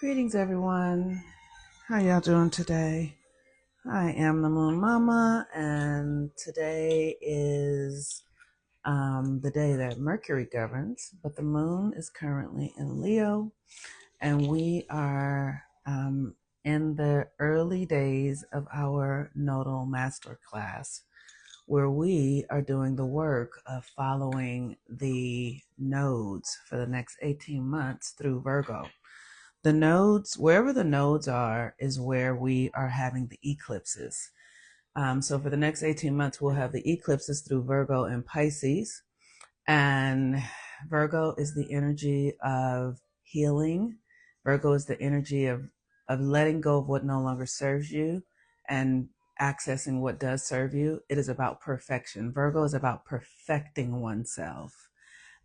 Greetings, everyone. How y'all doing today? I am the Moon Mama, and today is the day that Mercury governs, but the Moon is currently in Leo, and we are in the early days of our Nodal Master Class, where we are doing the work of following the nodes for the next 18 months through Virgo. The nodes, wherever the nodes are, is where we are having the eclipses. So for the next 18 months, we'll have the eclipses through Virgo and Pisces. And Virgo is the energy of healing. Virgo is the energy of letting go of what no longer serves you and accessing what does serve you. It is about perfection. Virgo is about perfecting oneself.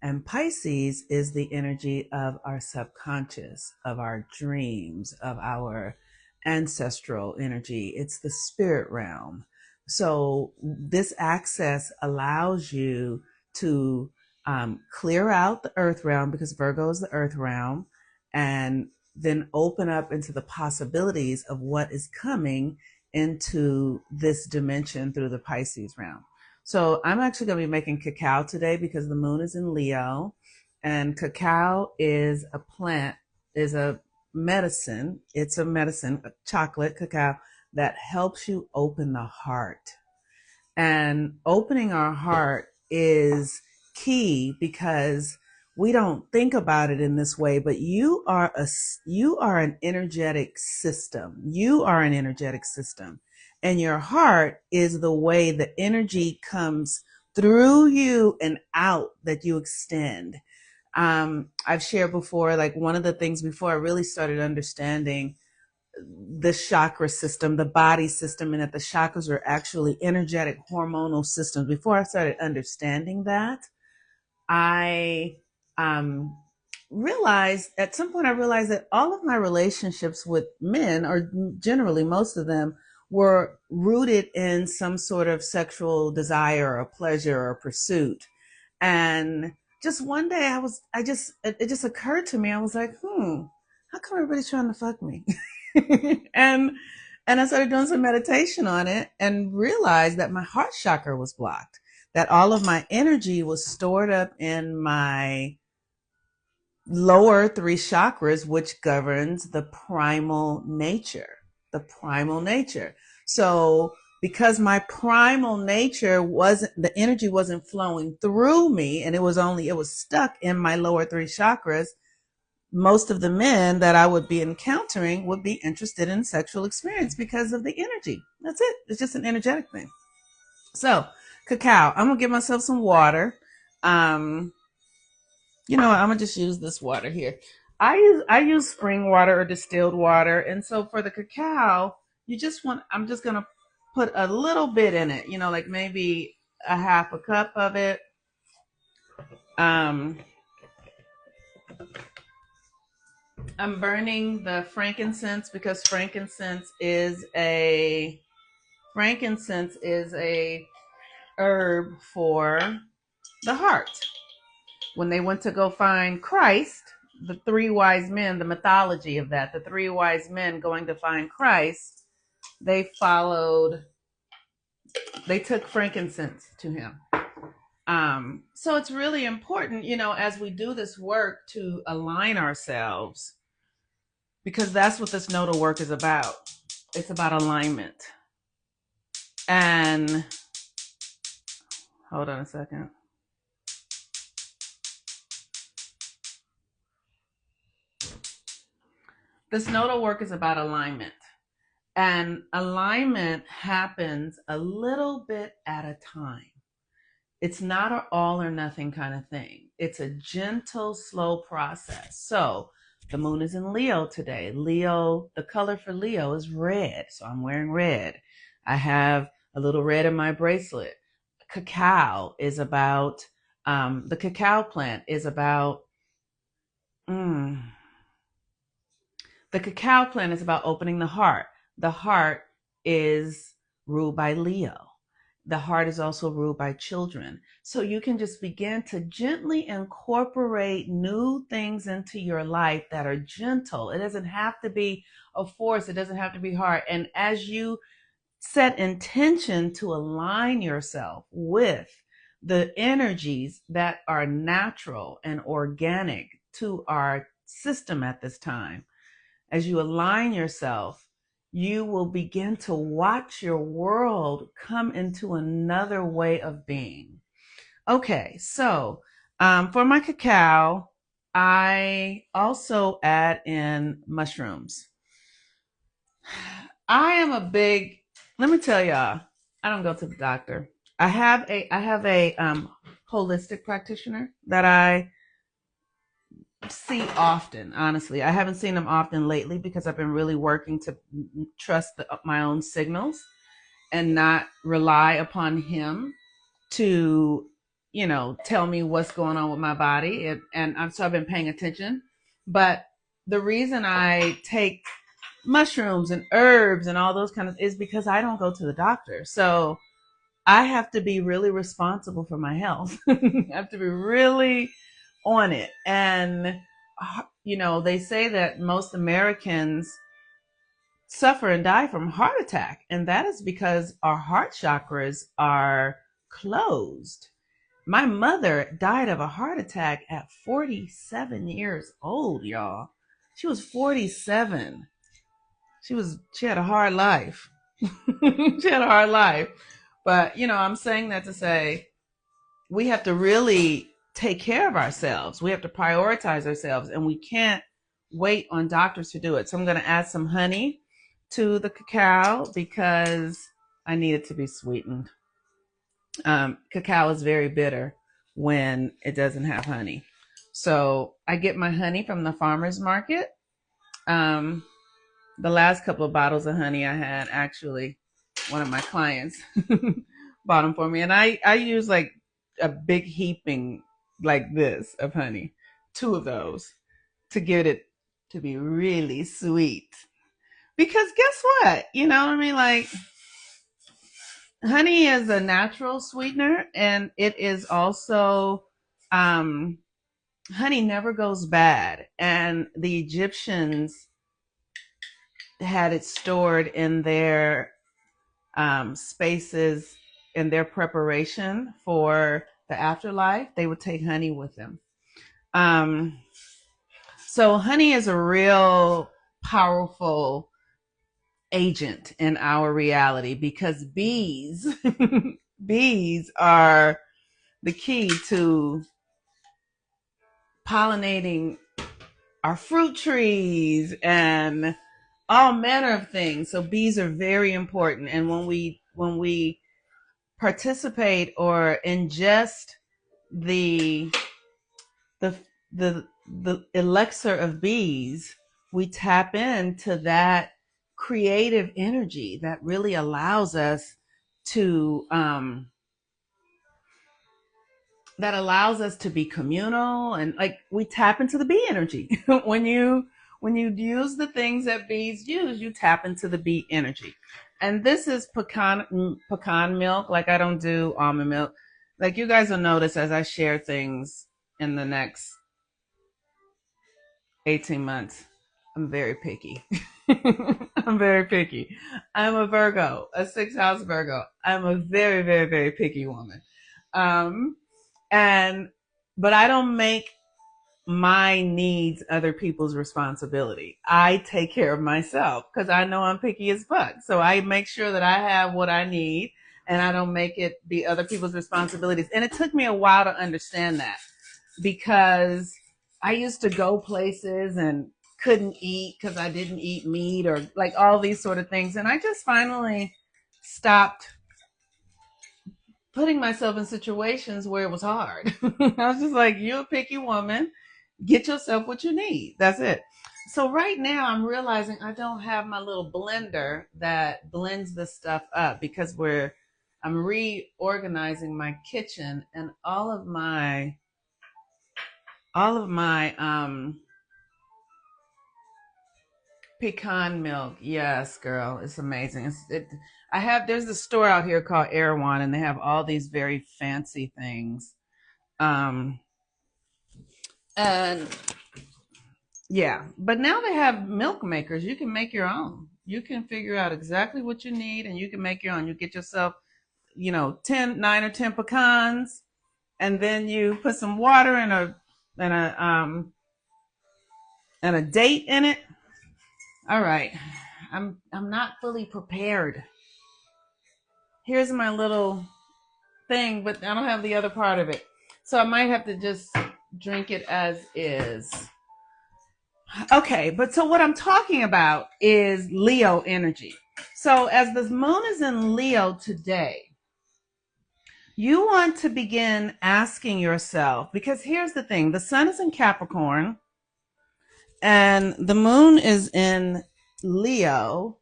And Pisces is the energy of our subconscious, of our dreams, of our ancestral energy. It's the spirit realm. So this access allows you to clear out the earth realm, because Virgo is the earth realm, and then open up into the possibilities of what is coming into this dimension through the Pisces realm. So I'm actually going to be making cacao today because the moon is in Leo, and cacao is a plant, is a medicine. It's a medicine, a chocolate cacao that helps you open the heart. And opening our heart is key because we don't think about it in this way, but you are an energetic system. You are an energetic system. And your heart is the way the energy comes through you and out that you extend. I've shared before, like one of the things before I really started understanding the chakra system, the body system, and that the chakras are actually energetic hormonal systems. Before I started understanding that, I realized at some point, I realized that all of my relationships with men, or generally most of them, were rooted in some sort of sexual desire or pleasure or pursuit. And just one day it just occurred to me. I was like, how come everybody's trying to fuck me? and I started doing some meditation on it and realized that my heart chakra was blocked, that all of my energy was stored up in my lower three chakras, which governs the primal nature, the primal nature. So because my primal nature the energy wasn't flowing through me, and it was stuck in my lower three chakras, most of the men that I would be encountering would be interested in sexual experience because of the energy. That's it. It's just an energetic thing. So cacao, I'm gonna give myself some water. I'm gonna just use this water here. I use spring water or distilled water, and so for the cacao, I'm just gonna put a little bit in it. Like maybe a half a cup of it. Um, I'm burning the frankincense because frankincense is a herb for the heart. When they went to go find Christ, the three wise men, the mythology of that, the three wise men going to find Christ, they took frankincense to him. So it's really important, as we do this work, to align ourselves, because that's what this nodal work is about. It's about alignment. And hold on a second. This nodal work is about alignment. And alignment happens a little bit at a time. It's not an all or nothing kind of thing. It's a gentle, slow process. So the moon is in Leo today. Leo, the color for Leo is red. So I'm wearing red. I have a little red in my bracelet. Cacao is about, the cacao plant is about, the cacao plant is about opening the heart. The heart is ruled by Leo. the heart is also ruled by children. So you can just begin to gently incorporate new things into your life that are gentle. It doesn't have to be a force, it doesn't have to be hard. And as you set intention to align yourself with the energies that are natural and organic to our system at this time, as you align yourself, you will begin to watch your world come into another way of being. Okay, so for my cacao, I also add in mushrooms. I am a big, let me tell y'all, I don't go to the doctor. I have a holistic practitioner that I see often. Honestly, I haven't seen him often lately because I've been really working to trust my own signals and not rely upon him to, tell me what's going on with my body. So I've been paying attention. But the reason I take mushrooms and herbs and all those kind of is because I don't go to the doctor. So I have to be really responsible for my health. I have to be really on it. And, they say that most Americans suffer and die from heart attack. And that is because our heart chakras are closed. My mother died of a heart attack at 47 years old, y'all. She was 47. She had a hard life. She had a hard life. But, I'm saying that to say we have to really take care of ourselves. We have to prioritize ourselves, and we can't wait on doctors to do it. So I'm going to add some honey to the cacao because I need it to be sweetened. Cacao is very bitter when it doesn't have honey. So I get my honey from the farmer's market. The last couple of bottles of honey I had, actually, one of my clients bought them for me. And I use like a big heaping like this of honey, 2 of those, to get it to be really sweet. Because guess what? You know what I mean? Like, honey is a natural sweetener, and it is also, honey never goes bad. And the Egyptians had it stored in their spaces in their preparation for the afterlife. They would take honey with them. So honey is a real powerful agent in our reality because bees bees are the key to pollinating our fruit trees and all manner of things. So bees are very important. And when we participate or ingest the the the elixir of bees, we tap into that creative energy that really allows us to be communal, and like we tap into the bee energy. When you use the things that bees use, you tap into the bee energy. And this is pecan milk. Like, I don't do almond milk. Like, you guys will notice as I share things in the next 18 months, I'm very picky. I'm very picky. I'm a Virgo, a 6th house Virgo. I'm a very, very, very picky woman. Um, and but I don't make my needs other people's responsibility. I take care of myself because I know I'm picky as fuck. So I make sure that I have what I need, and I don't make it be other people's responsibilities. And it took me a while to understand that, because I used to go places and couldn't eat because I didn't eat meat or like all these sort of things. And I just finally stopped putting myself in situations where it was hard. I was just like, you're a picky woman. Get yourself what you need. That's it. So right now I'm realizing I don't have my little blender that blends this stuff up because I'm reorganizing my kitchen, and all of my Pecan milk. Yes, girl. It's amazing. There's a store out here called Erewhon, and they have all these very fancy things. Um, and yeah, but now they have milk makers. You can make your own. You can figure out exactly what you need and you can make your own. You get yourself, 9 or 10 pecans, and then you put some water and a and a date in it. All right. I'm not fully prepared. Here's my little thing, but I don't have the other part of it. So I might have to just drink it as is. Okay, but so what I'm talking about is Leo energy. So as the moon is in Leo today, you want to begin asking yourself, because here's the thing, the sun is in Capricorn and the moon is in Leo.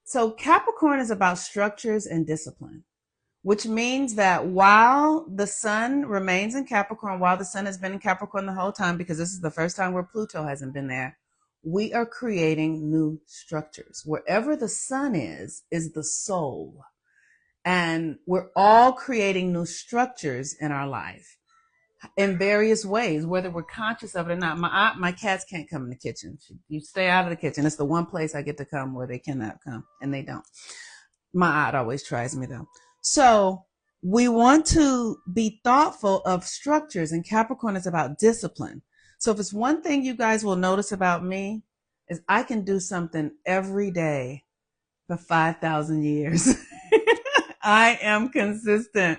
So Capricorn is about structures and discipline, which means that while the sun remains in Capricorn, while the sun has been in Capricorn the whole time, because this is the first time where Pluto hasn't been there, we are creating new structures. Wherever the sun is the soul. And we're all creating new structures in our life in various ways, whether we're conscious of it or not. My cats can't come in the kitchen. You stay out of the kitchen. It's the one place I get to come where they cannot come, and they don't. My aunt always tries me though. So we want to be thoughtful of structures, and Capricorn is about discipline. So if it's one thing you guys will notice about me is I can do something every day for 5,000 years. I am consistent.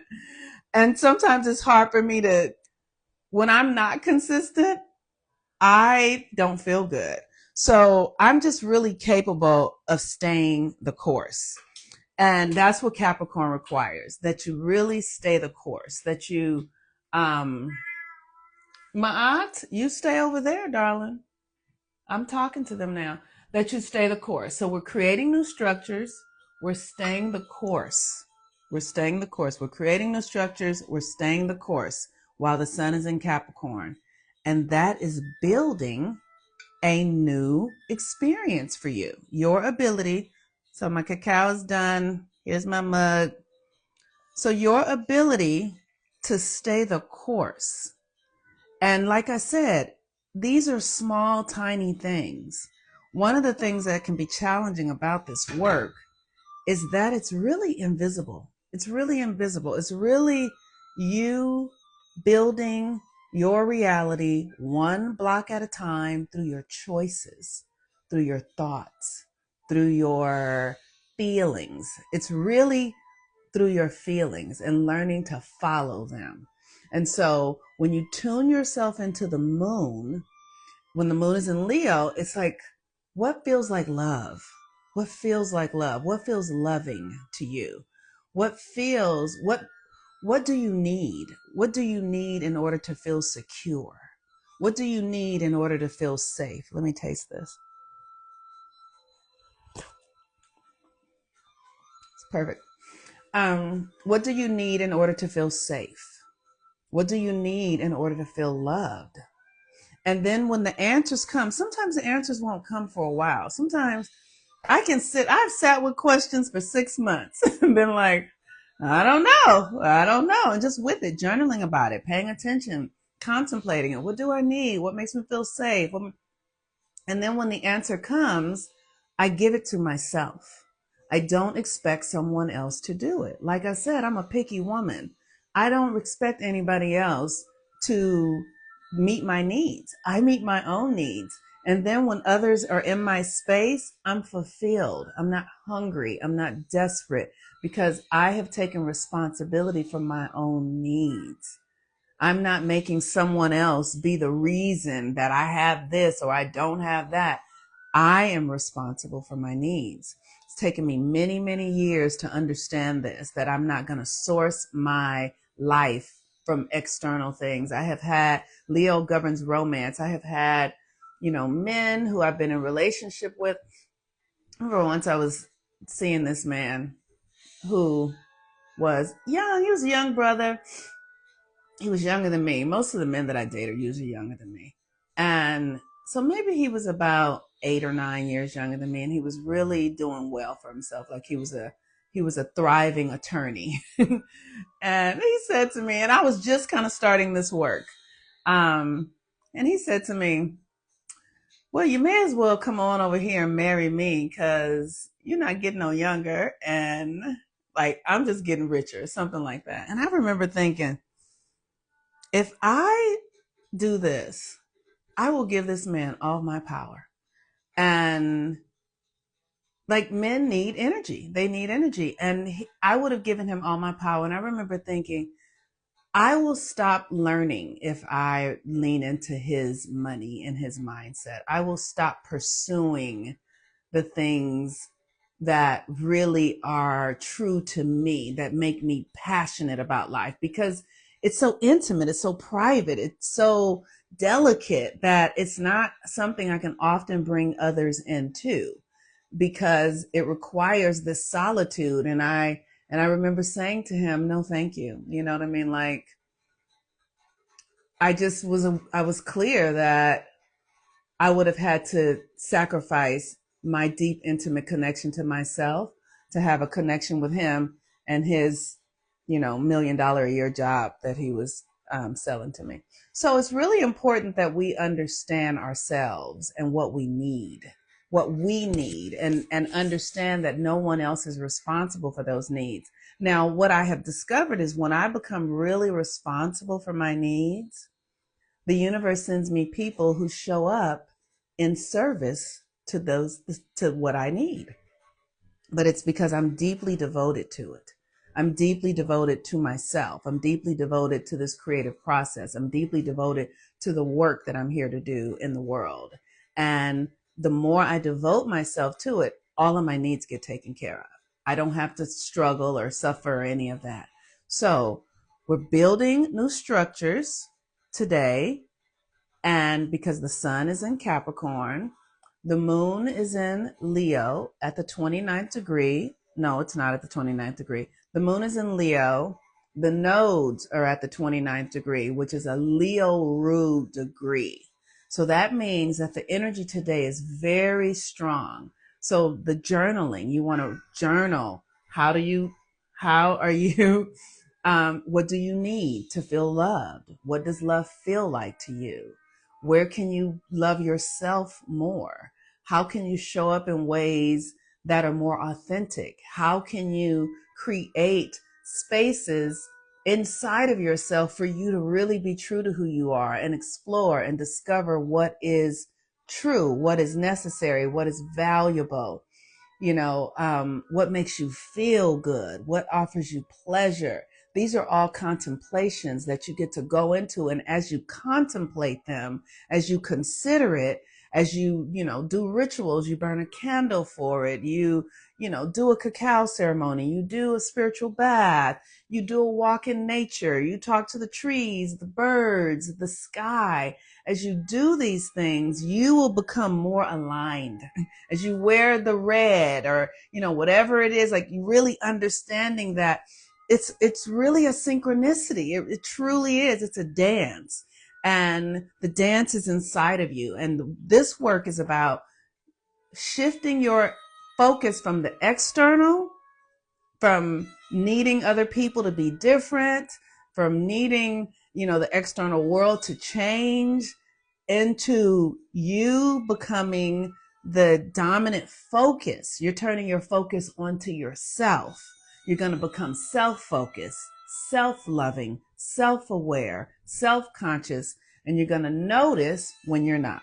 And sometimes it's hard for me when I'm not consistent, I don't feel good. So I'm just really capable of staying the course. And that's what Capricorn requires, that you really stay the course, that you, Ma'at, you stay over there, darling. I'm talking to them now, that you stay the course. So we're creating new structures. We're staying the course. We're staying the course. We're creating new structures. We're staying the course while the sun is in Capricorn. And that is building a new experience for you. Your ability. So my cacao is done. Here's my mug. So your ability to stay the course. And like I said, these are small, tiny things. One of the things that can be challenging about this work is that it's really invisible. It's really invisible. It's really you building your reality one block at a time through your choices, through your thoughts, through your feelings. It's really through your feelings and learning to follow them. And so when you tune yourself into the moon, when the moon is in Leo, it's like, what feels like love? What feels like love? What feels loving to you? What do you need? What do you need in order to feel secure? What do you need in order to feel safe? Let me taste this. It's perfect. What do you need in order to feel safe? What do you need in order to feel loved? And then when the answers come, sometimes the answers won't come for a while. Sometimes I've sat with questions for 6 months and been like, I don't know. And just with it, journaling about it, paying attention, contemplating it. What do I need? What makes me feel safe? And then when the answer comes, I give it to myself. I don't expect someone else to do it. Like I said, I'm a picky woman. I don't expect anybody else to meet my needs. I meet my own needs. And then when others are in my space, I'm fulfilled. I'm not hungry. I'm not desperate because I have taken responsibility for my own needs. I'm not making someone else be the reason that I have this or I don't have that. I am responsible for my needs. It's taken me many, many years to understand this, that I'm not going to source my life from external things. I have had, Leo governs romance. I have had, men who I've been in relationship with. I remember once I was seeing this man who was young. He was a young brother. He was younger than me. Most of the men that I date are usually younger than me. And so maybe he was about 8 or 9 years younger than me, and he was really doing well for himself. Like he was a thriving attorney. And he said to me, and I was just kind of starting this work. And he said to me, well, you may as well come on over here and marry me because you're not getting no younger. And like, I'm just getting richer, something like that. And I remember thinking, if I do this, I will give this man all my power. And like, men need energy. They need energy. And I would have given him all my power. And I remember thinking, I will stop learning if I lean into his money and his mindset. I will stop pursuing the things that really are true to me, that make me passionate about life, because it's so intimate, it's so private, it's so delicate that it's not something I can often bring others into, because it requires this solitude. And I remember saying to him, no, thank you. You know what I mean? Like, I was clear that I would have had to sacrifice my deep, intimate connection to myself to have a connection with him and his, $1 million a year job that he was selling to me. So it's really important that we understand ourselves and what we need, and understand that no one else is responsible for those needs. Now, what I have discovered is when I become really responsible for my needs, the universe sends me people who show up in service to what I need. But it's because I'm deeply devoted to it. I'm deeply devoted to myself. I'm deeply devoted to this creative process. I'm deeply devoted to the work that I'm here to do in the world. And the more I devote myself to it, all of my needs get taken care of. I don't have to struggle or suffer or any of that. So we're building new structures today. And because the sun is in Capricorn, the moon is in Leo at the 29th degree. No, it's not at the 29th degree. The moon is in Leo. The nodes are at the 29th degree, which is a Leo rule degree. So that means that the energy today is very strong. So the journaling, you want to journal. How are you, what do you need to feel loved? What does love feel like to you? Where can you love yourself more? How can you show up in ways that are more authentic? How can you create spaces inside of yourself for you to really be true to who you are and explore and discover what is true, what is necessary, what is valuable? What makes you feel good, what offers you pleasure. These are all contemplations that you get to go into. And as you contemplate them, as you consider it, as you, do rituals, you burn a candle for it, you do a cacao ceremony, you do a spiritual bath, you do a walk in nature, you talk to the trees, the birds, the sky. As you do these things, you will become more aligned. As you wear the red, or, whatever it is, like, you really understanding that it's really a synchronicity. It truly is. It's a dance. And the dance is inside of you. And this work is about shifting your focus from the external, from needing other people to be different, from needing, the external world to change, into you becoming the dominant focus. You're turning your focus onto yourself. You're going to become self-focused, self-loving, self-aware, self-conscious, and you're going to notice when you're not.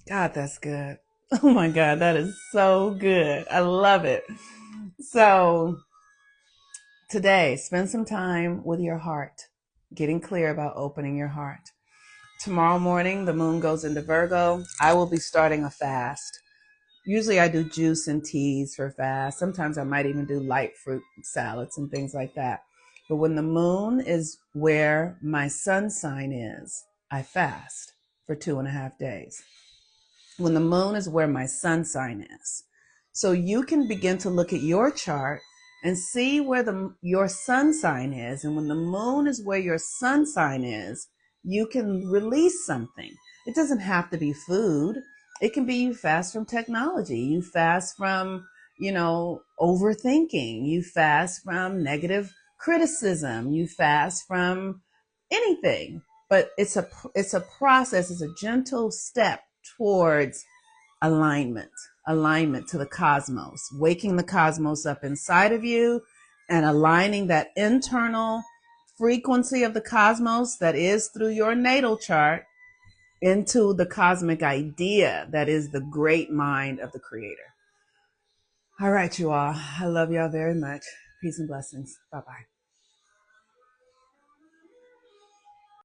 God, that's good. Oh my God, that is so good. I love it. So today, spend some time with your heart, getting clear about opening your heart. Tomorrow morning, the moon goes into Virgo. I will be starting a fast. Usually I do juice and teas for fast. Sometimes I might even do light fruit salads and things like that. But when the moon is where my sun sign is, I fast for 2.5 days. When the moon is where my sun sign is. So you can begin to look at your chart and see where your sun sign is. And when the moon is where your sun sign is, you can release something. It doesn't have to be food. It can be you fast from technology. You fast from, overthinking. You fast from negative criticism. You fast from anything. But it's a process. It's a gentle step towards alignment, alignment to the cosmos, waking the cosmos up inside of you and aligning that internal frequency of the cosmos that is through your natal chart into the cosmic idea that is the great mind of the creator. All right, you all. I love y'all very much. Peace and blessings. Bye-bye.